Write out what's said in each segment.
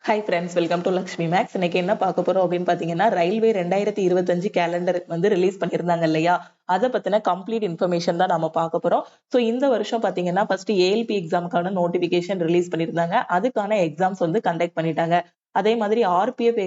Hi friends, welcome to Lakshmi makes. இன்னைக்கு என்ன பார்க்க போறோம் அப்படின்னு பார்த்தீங்கன்னா, ரயில்வே 2025 கேலண்டர் வந்து ரிலீஸ் பண்ணியிருந்தாங்க இல்லையா? அதை பத்தின கம்ப்ளீட் இன்ஃபர்மேஷன் தான் நம்ம பார்க்க போறோம். ஸோ இந்த வருஷம் பார்த்தீங்கன்னா ஃபர்ஸ்ட் ஏஎல்பி எக்ஸாமுக்கான நோட்டிபிகேஷன் ரிலீஸ் பண்ணியிருந்தாங்க. அதுக்கான எக்ஸாம்ஸ் வந்து கண்டக்ட் பண்ணிட்டாங்க. அதே மாதிரி ஆர்பிஎஃப்,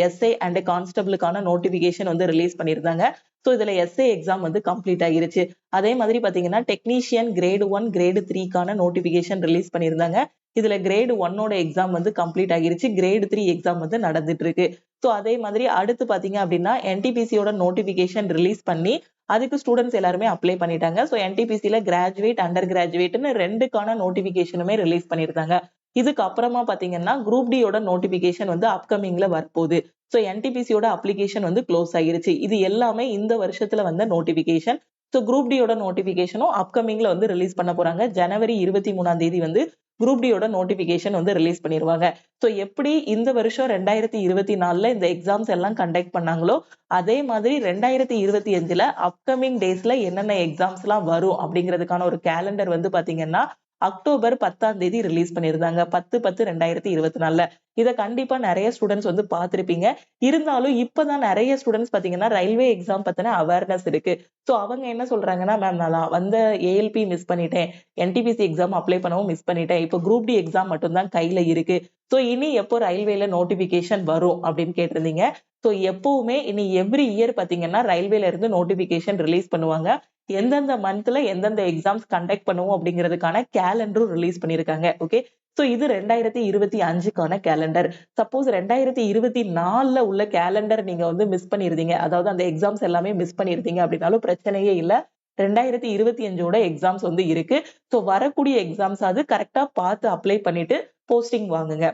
எஸ்ஐ அண்ட் கான்ஸ்டபிளுக்கான நோட்டிபிகேஷன் வந்து ரிலீஸ் பண்ணியிருந்தாங்க. ஸோ இதுல எஸ்ஐ எக்ஸாம் வந்து கம்ப்ளீட் ஆகிருச்சு. அதே மாதிரி பாத்தீங்கன்னா டெக்னீஷியன் கிரேடு 1 கிரேடு 3க்கான நோட்டிபிகேஷன் ரிலீஸ் பண்ணியிருந்தாங்க. இதுல கிரேடு 1ஓட எக்ஸாம் வந்து கம்ப்ளீட் ஆகிருச்சு. கிரேடு 3 எக்ஸாம் வந்து நடந்துட்டு இருக்கு. ஸோ அதே மாதிரி அடுத்து பாத்தீங்க அப்படின்னா என்டிபிசியோட நோட்டிபிகேஷன் ரிலீஸ் பண்ணி அதுக்கு ஸ்டூடெண்ட்ஸ் எல்லாருமே அப்ளை பண்ணிட்டாங்க. ஸோ என்டிபிசில கிராஜுவேட், அண்டர் கிராஜுவேட்னு ரெண்டுக்கான நோட்டிபிகேஷனுமே ரிலீஸ் பண்ணியிருந்தாங்க. இதுக்கு அப்புறமா பாத்தீங்கன்னா குரூப் டியோட நோட்டிபிகேஷன் வந்து அப்கமிங்ல வரப்போகுது. ஸோ என்டிபிசியோட அப்ளிகேஷன் வந்து க்ளோஸ் ஆகிருச்சு. இது எல்லாமே இந்த வருஷத்துல வந்த நோட்டிபிகேஷன். ஸோ குரூப் டியோட நோட்டிபிகேஷனும் அப்கமிங்ல வந்து ரிலீஸ் பண்ண போறாங்க. ஜனவரி 23ஆம் தேதி வந்து குரூப் டியோட நோட்டிபிகேஷன் வந்து ரிலீஸ் பண்ணிடுவாங்க. ஸோ எப்படி இந்த வருஷம் 2024ல இந்த எக்ஸாம்ஸ் எல்லாம் கண்டக்ட் பண்ணாங்களோ அதே மாதிரி 2025ல அப்கமிங் டேஸ்ல என்னென்ன எக்ஸாம்ஸ் எல்லாம் வரும் அப்படிங்கிறதுக்கான ஒரு கேலண்டர் வந்து பாத்தீங்கன்னா அக்டோபர் 10ஆம் தேதி ரிலீஸ் பண்ணியிருந்தாங்க. 10/10/2024. இதை கண்டிப்பா நிறைய ஸ்டூடெண்ட்ஸ் வந்து பார்த்திருப்பீங்க. இருந்தாலும் இப்பதான் நிறைய ஸ்டூடெண்ட்ஸ் பாத்தீங்கன்னா ரயில்வே எக்ஸாம் பத்தின அவேர்னஸ் இருக்கு. ஸோ அவங்க என்ன சொல்றாங்கன்னா, மேம் நான் வந்த ஏஎல்பி மிஸ் பண்ணிட்டேன், என்டிபிசி எக்ஸாம் அப்ளை பண்ணவும் மிஸ் பண்ணிட்டேன், இப்போ குரூப் டி எக்ஸாம் மட்டும்தான் கையில இருக்கு. ஸோ இனி எப்போ ரயில்வேல நோட்டிபிகேஷன் வரும் அப்படின்னு கேட்டிருந்தீங்க. ஸோ எப்பவுமே இனி எவ்ரி இயர் பாத்தீங்கன்னா ரயில்வேல இருந்து நோட்டிபிகேஷன் ரிலீஸ் பண்ணுவாங்க. எந்தெந்த மந்த்ல எந்தெந்த எக்ஸாம்ஸ் கண்டக்ட் பண்ணுவோம் அப்படிங்கிறதுக்கான கேலண்டரும் ரிலீஸ் பண்ணிருக்காங்க. ஓகே. சோ இது 2025க்கான கேலண்டர். சப்போஸ் 2024ல உள்ள கேலண்டர் நீங்க வந்து மிஸ் பண்ணிருந்தீங்க, அதாவது அந்த எக்ஸாம்ஸ் எல்லாமே மிஸ் பண்ணிருந்தீங்க அப்படின்னாலும் பிரச்சனையே இல்ல. 2025ஓட எக்ஸாம்ஸ் வந்து இருக்கு. சோ வரக்கூடிய எக்ஸாம்ஸ் அது கரெக்டா பார்த்து அப்ளை பண்ணிட்டு போஸ்டிங் வாங்குங்க.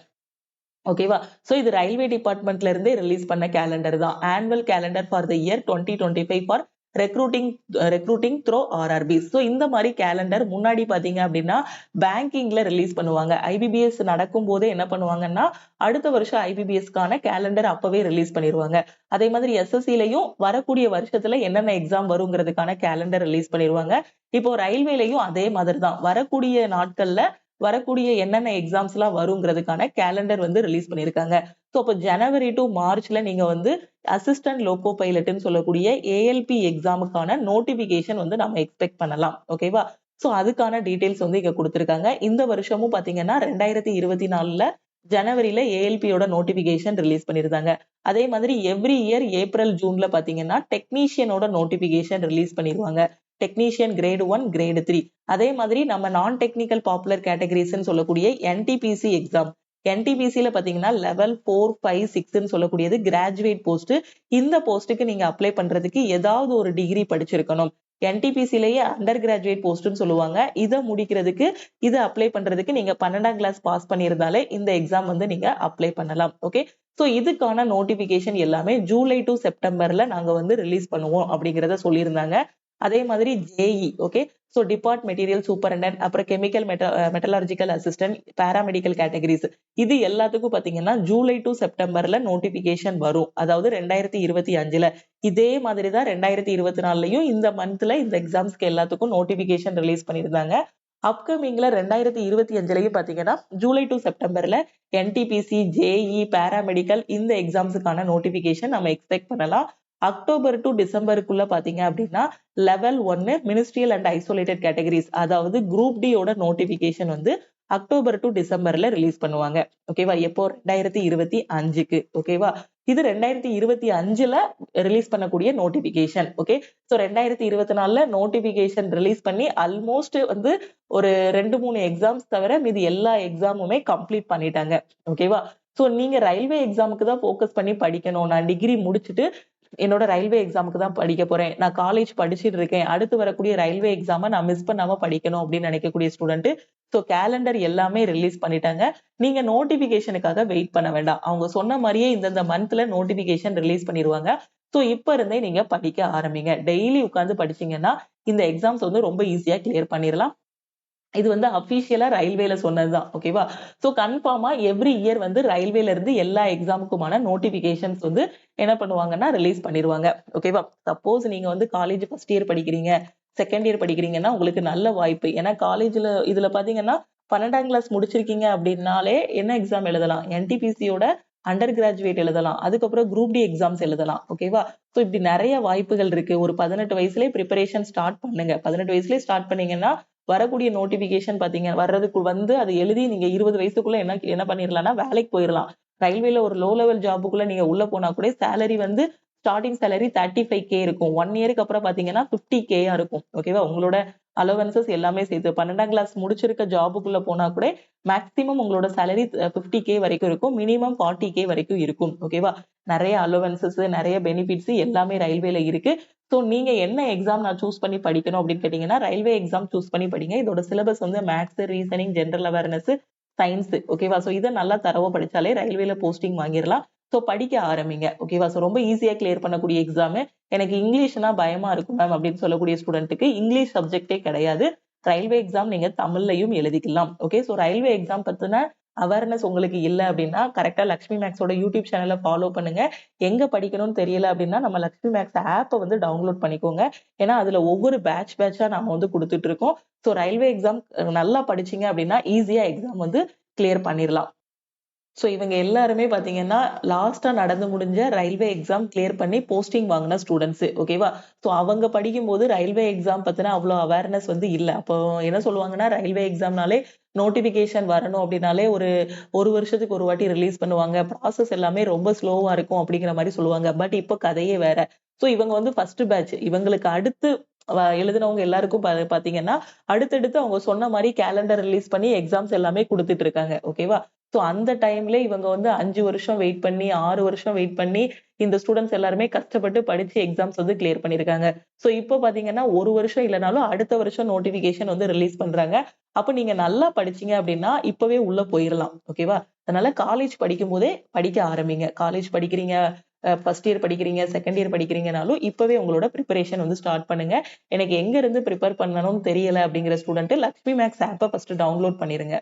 ஓகேவா? சோ இது ரயில்வே டிபார்ட்மெண்ட்ல இருந்தே ரிலீஸ் பண்ண கேலண்டர் தான். Annual calendar for the year 2025 for recruiting throw RRB. So இந்த மாதிரி கேலண்டர் முன்னாடி பாத்தீங்க அப்படின்னா பேங்கிங்ல ரிலீஸ் பண்ணுவாங்க. ஐபிபிஎஸ் நடக்கும் போதே என்ன பண்ணுவாங்கன்னா அடுத்த வருஷம் ஐபிபிஎஸ்க்கான கேலண்டர் அப்பவே ரிலீஸ் பண்ணிடுவாங்க. அதே மாதிரி எஸ்எஸ்சிலையும் வரக்கூடிய வருஷத்துல என்னென்ன எக்ஸாம் வருங்கிறதுக்கான கேலண்டர் ரிலீஸ் பண்ணிடுவாங்க. இப்போ ரயில்வேலையும் அதே மாதிரி தான் வரக்கூடிய நாட்கள்ல வரக்கூடிய என்னென்ன எக்ஸாம்ஸ் எல்லாம் வருங்கிறதுக்கான கேலண்டர் வந்து ரிலீஸ் பண்ணிருக்காங்க. ஸோ அப்போ ஜனவரி டு மார்ச்ல நீங்க வந்து அசிஸ்டன்ட் லோகோ பைலட்னு சொல்லக்கூடிய ஏஎல்பி எக்ஸாமுக்கான நோட்டிபிகேஷன் வந்து நம்ம எக்ஸ்பெக்ட் பண்ணலாம். ஓகேவா? ஸோ அதுக்கான டீடைல்ஸ் வந்து இங்க கொடுத்திருக்காங்க. இந்த வருஷமும் பாத்தீங்கன்னா 2024ல ஜனவரியில ஏஎல்பியோட நோட்டிபிகேஷன் ரிலீஸ் பண்ணிருந்தாங்க. அதே மாதிரி எவ்ரி இயர் ஏப்ரல் ஜூன்ல பாத்தீங்கன்னா டெக்னீஷியனோட நோட்டிபிகேஷன் ரிலீஸ் பண்ணிடுவாங்க. Technician grade 1 grade 3. அதே மாதிரி நம்ம நான் டெக்னிக்கல் பாப்புலர் கேட்டகரிஸ்ன்னு சொல்லக்கூடிய என்டிபிசி எக்ஸாம். என்டிபிசில பாத்தீங்கன்னா லெவல் 4, 5, 6ன்னு சொல்லக்கூடியது கிராஜுவேட் போஸ்ட். இந்த போஸ்ட்டுக்கு நீங்க அப்ளை பண்றதுக்கு ஏதாவது ஒரு டிகிரி படிச்சிருக்கணும். என்டிபிசிலேயே அண்டர் கிராஜுவேட் போஸ்ட்னு சொல்லுவாங்க. இதை முடிக்கிறதுக்கு இதை அப்ளை பண்றதுக்கு நீங்க 12ஆம் கிளாஸ் பாஸ் பண்ணியிருந்தாலே இந்த எக்ஸாம் வந்து நீங்க அப்ளை பண்ணலாம். ஓகே. சோ இதுக்கான நோட்டிபிகேஷன் எல்லாமே ஜூலை டு செப்டம்பர்ல நாங்க வந்து ரிலீஸ் பண்ணுவோம் அப்படிங்கறத சொல்லியிருந்தாங்க. அதே மாதிரி JE, okay. So depot material superintendent, அப்புறம் chemical metallurgical assistant, paramedical categories, இது எல்லாத்துக்கும் பாத்தீங்கன்னா ஜூலை டு செப்டம்பர்ல நோட்டிபிகேஷன் வரும். அதாவது 2025ல இதே மாதிரி தான் 2024லயும் இந்த மந்த்ல இந்த எக்ஸாம்ஸ்க்கு எல்லாத்துக்கும் நோட்டிபிகேஷன் ரிலீஸ் பண்ணியிருந்தாங்க. அப்கமிங்ல 2025லயும் பாத்தீங்கன்னா ஜூலை டு செப்டம்பர்ல என்டிபிசி, ஜேஇ, பாராமெடிக்கல் இந்த எக்ஸாம்ஸுக்கான நோட்டிபிகேஷன் நம்ம எக்ஸ்பெக்ட் பண்ணலாம். அக்டோபர் டு டிசம்பருக்குள்ள பாத்தீங்க அப்படின்னா level 1 ministerial and isolated categories, அதாவது குரூப் டியோட நோட்டிபிகேஷன் வந்து அக்டோபர் டு டிசம்பர்ல ரிலீஸ் பண்ணுவாங்க. ஓகேவா? எப்போ 2025க்கு. ஓகேவா? இது 2025ல ரிலீஸ் பண்ணக்கூடிய நோட்டிபிகேஷன். ஓகே. சோ 2024ல நோட்டிபிகேஷன் ரிலீஸ் பண்ணி ஆல்மோஸ்ட் வந்து ஒரு 2-3 எக்ஸாம்ஸ் தவிர மீதி எல்லா எக்ஸாமுமே கம்ப்ளீட் பண்ணிட்டாங்க. ஓகேவா? சோ நீங்க ரயில்வே எக்ஸாமுக்கு தான் போக்கஸ் பண்ணி படிக்கணும். நான் டிகிரி முடிச்சுட்டு என்னோட ரயில்வே எக்ஸாமுக்கு தான் படிக்க போறேன், நான் காலேஜ் படிச்சுட்டு இருக்கேன், அடுத்து வரக்கூடிய ரயில்வே எக்ஸாமை நான் மிஸ் பண்ணாம படிக்கணும் அப்படின்னு நினைக்கக்கூடிய ஸ்டூடெண்ட், ஸோ கேலண்டர் எல்லாமே ரிலீஸ் பண்ணிட்டாங்க. நீங்க நோட்டிபிகேஷனுக்காக வெயிட் பண்ண வேண்டாம். அவங்க சொன்ன மாதிரியே இந்தந்த மந்த்ல நோட்டிபிகேஷன் ரிலீஸ் பண்ணிடுவாங்க. ஸோ இப்ப இருந்தே நீங்க படிக்க ஆரம்பிங்க. டெய்லி உட்காந்து படிச்சீங்கன்னா இந்த எக்ஸாம்ஸ் வந்து ரொம்ப ஈஸியா கிளியர் பண்ணிடலாம். இது வந்து அபிஷியலா ரயில்வேல சொன்னதுதான். ஓகேவா? சோ கன்ஃபார்மா எவ்ரி இயர் வந்து ரயில்வேல இருந்து எல்லா எக்ஸாமுக்குமான நோட்டிபிகேஷன்ஸ் வந்து என்ன பண்ணுவாங்கன்னா ரிலீஸ் பண்ணிடுவாங்க. ஓகேவா? சப்போஸ் நீங்க வந்து காலேஜ் ஃபர்ஸ்ட் இயர் படிக்கிறீங்க, செகண்ட் இயர் படிக்கிறீங்கன்னா உங்களுக்கு நல்ல வாய்ப்பு. ஏன்னா காலேஜ்ல இதுல பாத்தீங்கன்னா 12ஆம் கிளாஸ் முடிச்சிருக்கீங்க அப்படின்னாலே என்ன எக்ஸாம் எழுதலாம், என்டிபிசியோட அண்டர் கிராஜுவேட் எழுதலாம், அதுக்கப்புறம் குரூப் டி எக்ஸாம்ஸ் எழுதலாம். ஓகேவா? ஸோ இப்படி நிறைய வாய்ப்புகள் இருக்கு. ஒரு 18 வயசுலயே ப்ரிப்பரேஷன் ஸ்டார்ட் பண்ணுங்க. 18 வயசுலயே ஸ்டார்ட் பண்ணீங்கன்னா வரக்கூடிய நோட்டிபிகேஷன் பாத்தீங்க வர்றதுக்கு வந்து அதை எழுதி நீங்க 20 வயசுக்குள்ள என்ன என்ன பண்ணிடலாம்னா வேலைக்கு போயிடலாம். ரயில்வேல ஒரு லோ லெவல் ஜாபுக்குள்ள நீங்க உள்ள போனா கூட சேலரி வந்து ஸ்டார்டிங் சேலரி 35K இருக்கும். 1 இயருக்கு அப்புறம் பாத்தீங்கன்னா 50K இருக்கும். ஓகேவா? உங்களோட அலவன்சஸ் எல்லாமே சேர்த்து 12ஆம் கிளாஸ் முடிச்சிருக்க ஜாபுக்குள்ள போனா கூட மேக்ஸிமம் உங்களோட சேலரி 50K வரைக்கும் இருக்கும். மினிமம் 40K வரைக்கும் இருக்கும். ஓகேவா? நிறைய அலவன்சஸ், நிறைய பெனிஃபிட்ஸ் எல்லாமே ரயில்வேல இருக்கு. ஸோ நீங்க என்ன எக்ஸாம் நான் சூஸ் பண்ணி படிக்கணும் அப்படின்னு கேட்டீங்கன்னா, ரயில்வே எக்ஸாம் சூஸ் பண்ணி படிங்க. இதோட சிலபஸ் வந்து maths, reasoning, general awareness, science. ஓகேவா? ஸோ இதை நல்லா தரவா படிச்சாலே ரயில்வேல போஸ்டிங் வாங்கிடலாம். ஸோ படிக்க ஆரம்பிங்க. ஓகேவா? ஸோ ரொம்ப ஈஸியா கிளியர் பண்ணக்கூடிய எக்ஸாம். எனக்கு இங்கிலீஷ்னா பயமா இருக்கும் மேம் அப்படின்னு சொல்லக்கூடிய ஸ்டூடெண்ட்டுக்கு இங்கிலீஷ் சப்ஜெக்டே கிடையாது. ரயில்வே எக்ஸாம் நீங்க தமிழ்லையும் எழுதிக்கலாம். ஓகே. ஸோ ரயில்வே எக்ஸாம் பத்தின அவேர்னஸ் உங்களுக்கு இல்ல அப்படின்னா கரெக்டா லக்ஷ்மி மேக்ஸோட யூடியூப் சேனலை ஃபாலோ பண்ணுங்க. எங்க படிக்கணும்னு தெரியல அப்படின்னா நம்ம லக்ஷ்மி மேக்ஸ் ஆப்பை வந்து டவுன்லோட் பண்ணிக்கோங்க. ஏன்னா அதுல ஒவ்வொரு பேட்சா நாம வந்து கொடுத்துட்டு இருக்கோம். ஸோ ரயில்வே எக்ஸாம் நல்லா படிச்சீங்க அப்படின்னா ஈஸியா எக்ஸாம் வந்து கிளியர் பண்ணிடலாம். ஸோ இவங்க எல்லாருமே பாத்தீங்கன்னா லாஸ்டா நடந்து முடிஞ்ச ரயில்வே எக்ஸாம் கிளியர் பண்ணி போஸ்டிங் வாங்கின ஸ்டூடெண்ட்ஸ். ஓகேவா? ஸோ அவங்க படிக்கும்போது ரயில்வே எக்ஸாம் பத்தின அவ்வளோ அவேர்னஸ் வந்து இல்ல. அப்போ என்ன சொல்லுவாங்கன்னா ரயில்வே எக்ஸாம்னாலே நோட்டிபிகேஷன் வரணும் அப்படின்னாலே ஒரு வருஷத்துக்கு ஒரு வாட்டி ரிலீஸ் பண்ணுவாங்க. ப்ராசஸ் எல்லாமே ரொம்ப ஸ்லோவா இருக்கும் அப்படிங்கிற மாதிரி சொல்லுவாங்க. பட் இப்போ கதையே வேற. ஸோ இவங்க வந்து ஃபர்ஸ்ட் பேட்ச். இவங்களுக்கு அடுத்து எழுதினவங்க எல்லாருக்கும் பாத்தீங்கன்னா அடுத்தடுத்து அவங்க சொன்ன மாதிரி கேலண்டர் ரிலீஸ் பண்ணி எக்ஸாம்ஸ் எல்லாமே கொடுத்துட்டு இருக்காங்க. ஓகேவா? சோ அந்த டைம்ல இவங்க வந்து 5 வருஷம் வெயிட் பண்ணி 6 வருஷம் வெயிட் பண்ணி இந்த ஸ்டூடெண்ட்ஸ் எல்லாருமே கஷ்டப்பட்டு படிச்சு எக்ஸாம்ஸ் வந்து கிளியர் பண்ணிருக்காங்க. சோ இப்போ பாத்தீங்கன்னா ஒரு வருஷம் இல்லைனாலும் அடுத்த வருஷம் நோட்டிபிகேஷன் வந்து ரிலீஸ் பண்றாங்க. அப்ப நீங்க நல்லா படிச்சீங்க அப்படின்னா இப்பவே உள்ள போயிடலாம். ஓகேவா? அதனால காலேஜ் படிக்கும் போதே படிக்க ஆரம்பிங்க. காலேஜ் படிக்கிறீங்க, ஃபர்ஸ்ட் இயர் படிக்கிறீங்க, செகண்ட் இயர் படிக்கிறீங்கனாலும் இப்பவே உங்களோட ப்ரிப்பரேஷன் வந்து ஸ்டார்ட் பண்ணுங்க. எனக்கு எங்க இருந்து ப்ரிப்பேர் பண்ணணும்னு தெரியல அப்படிங்கிற ஸ்டூடெண்ட் லக்ஷ்மி மேக்ஸ் ஆப்பை ஃபர்ஸ்ட் டவுன்லோட் பண்ணிருங்க.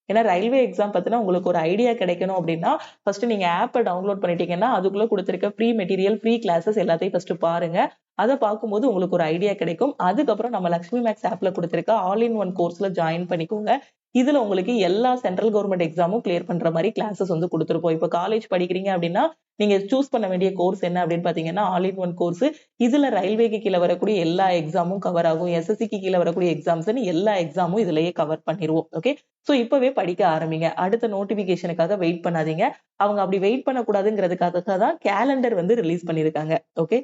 ஏன்னா ரயில்வே எக்ஸாம் பத்தின உங்களுக்கு ஒரு ஐடியா கிடைக்கணும் அப்படின்னா ஃபர்ஸ்ட் நீங்க ஆப்பை டவுன்லோட் பண்ணிட்டீங்கன்னா அதுக்குள்ள கொடுத்திருக்க ஃப்ரீ மெட்டீரியல், ஃப்ரீ கிளாஸஸ் எல்லாத்தையும் ஃபர்ஸ்ட் பாருங்க. அதை பார்க்கும்போது உங்களுக்கு ஒரு ஐடியா கிடைக்கும். அதுக்கப்புறம் நம்ம லக்ஷ்மி மேக்ஸ் ஆப்ல கொடுத்திருக்க ஆல் இன் ஒன் கோர்ஸ்ல ஜாயின் பண்ணிக்கோங்க. இதுல உங்களுக்கு எல்லா சென்ட்ரல் கவர்மெண்ட் எக்ஸாமும் கிளியர் பண்ற மாதிரி கிளாஸஸ் வந்து கொடுத்துருப்போம். இப்போ காலேஜ் படிக்கிறீங்க அப்படின்னா நீங்க சூஸ் பண்ண வேண்டிய கோர்ஸ் என்ன அப்படின்னு பாத்தீங்கன்னா ஆல் இன் ஒன் கோர்ஸ். இதுல ரயில்வேக்கு கீழே வரக்கூடிய எல்லா எக்ஸாமும் கவர் ஆகும். எஸ்எஸ்சிக்கு கீழே வரக்கூடிய எக்ஸாம்ஸ் எல்லா எக்ஸாமும் இதுலயே கவர் பண்ணிடுவோம். ஓகே. சோ இப்பவே படிக்க ஆரம்பிங்க. அடுத்த நோட்டிபிகேஷனுக்காக வெயிட் பண்ணாதீங்க. அவங்க அப்படி வெயிட் பண்ணக்கூடாதுங்கிறதுக்காக தான் கேலண்டர் வந்து ரிலீஸ் பண்ணிருக்காங்க. ஓகே.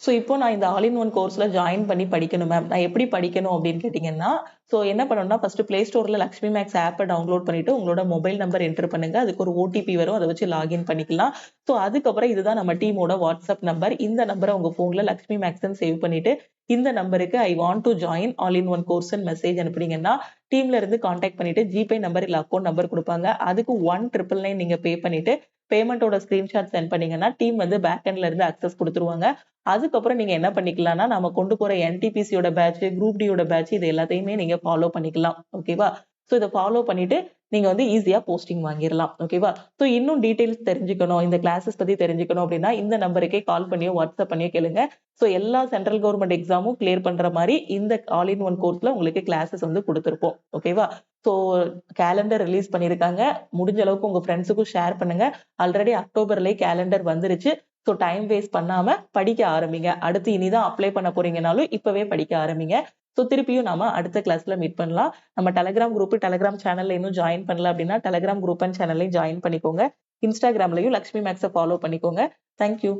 சோ இப்போ நான் இந்த ஆல் இன் ஒன் கோர்ஸ்ல ஜாயின் பண்ணி படிக்கணும் மேம். நான் எப்படி படிக்கணும் அப்படின்னு கேட்டீங்கன்னா, சோ என்ன பண்ணணும்னா ஃபர்ஸ்ட் பிளே ஸ்டோர்ல லக்ஷ்மி மேக்ஸ் ஆப்பை டவுன்லோட் பண்ணிட்டு உங்களோட மொபைல் நம்பர் என்டர் பண்ணுங்க. அதுக்கு ஒரு ஓடிபி வரும். அதை வச்சு லாகின் பண்ணிக்கலாம். சோ அதுக்கப்புறம் இதுதான் நம்ம டீமோட வாட்ஸ்அப் நம்பர். இந்த நம்பரை உங்க போன்ல லக்ஷ்மி மேக்ஸ்ன்னு சேவ் பண்ணிட்டு இந்த நம்பருக்கு I want to join all in one course message அனுப்புனீங்கன்னா டீம்ல இருந்து கான்டாக்ட் பண்ணிட்டு ஜிபே நம்பர் இல்ல அக்கௌண்ட் நம்பர் கொடுப்பாங்க. அதுக்கு 1999 நீங்க பே பண்ணிட்டு பேமெண்டோட ஸ்கிரீன்ஷாட் சென்ட் பண்ணீங்கன்னா டீம் வந்து பேக் எண்ட்ல இருந்து அக்சஸ் கொடுத்துருவாங்க. அதுக்கப்புறம் நீங்க என்ன பண்ணிக்கலாம்னா நம்ம கொண்டு போற என்டிபிசியோட பேட்ச், குரூப் டியோட பேட்ச் இது எல்லாத்தையுமே நீங்க ஃபாலோ பண்ணிக்கலாம். ஓகேவா? சோ இதை ஃபாலோ பண்ணிட்டு நீங்க வந்து ஈஸியா போஸ்டிங் வாங்கிடலாம். ஓகேவா? சோ இன்னும் டீடைல்ஸ் தெரிஞ்சுக்கணும், இந்த கிளாஸஸ் பத்தி தெரிஞ்சுக்கணும் அப்படின்னா இந்த நம்பருக்கே கால் பண்ணியோ வாட்ஸ்அப் பண்ணியோ கேளுங்க. சோ எல்லா சென்ட்ரல் கவர்மெண்ட் எக்ஸாமும் கிளியர் பண்ற மாதிரி இந்த ஆல் இன் ஒன் கோர்ஸ்ல உங்களுக்கு கிளாஸஸ் வந்து கொடுத்திருப்போம். ஓகேவா? சோ கேலண்டர் ரிலீஸ் பண்ணிருக்காங்க. முடிஞ்ச அளவுக்கு உங்க ஃப்ரெண்ட்ஸுக்கும் ஷேர் பண்ணுங்க. ஆல்ரெடி அக்டோபர்லயே கேலண்டர் வந்துருச்சு. சோ டைம் வேஸ்ட் பண்ணாம படிக்க ஆரம்பிங்க. அடுத்து இனிதான் அப்ளை பண்ண போறீங்கனாலும் இப்பவே படிக்க ஆரம்பிங்க. சோ திருப்பியும் நாம அடுத்த கிளாஸ்ல மீட் பண்ணலாம். நம்ம டெலிகிராம் குரூப், டெலிகிராம் சேனல்ல இன்னும் ஜாயின் பண்ணல அப்படின்னா டெலிகிராம் குரூப் அண்ட் சேனல்லையும் ஜாயின் பண்ணிக்கோங்க. இன்ஸ்டாகிராம்லயும் லக்ஷ்மி மேக்ஸை ஃபாலோ பண்ணிக்கோங்க. தேங்க்யூ.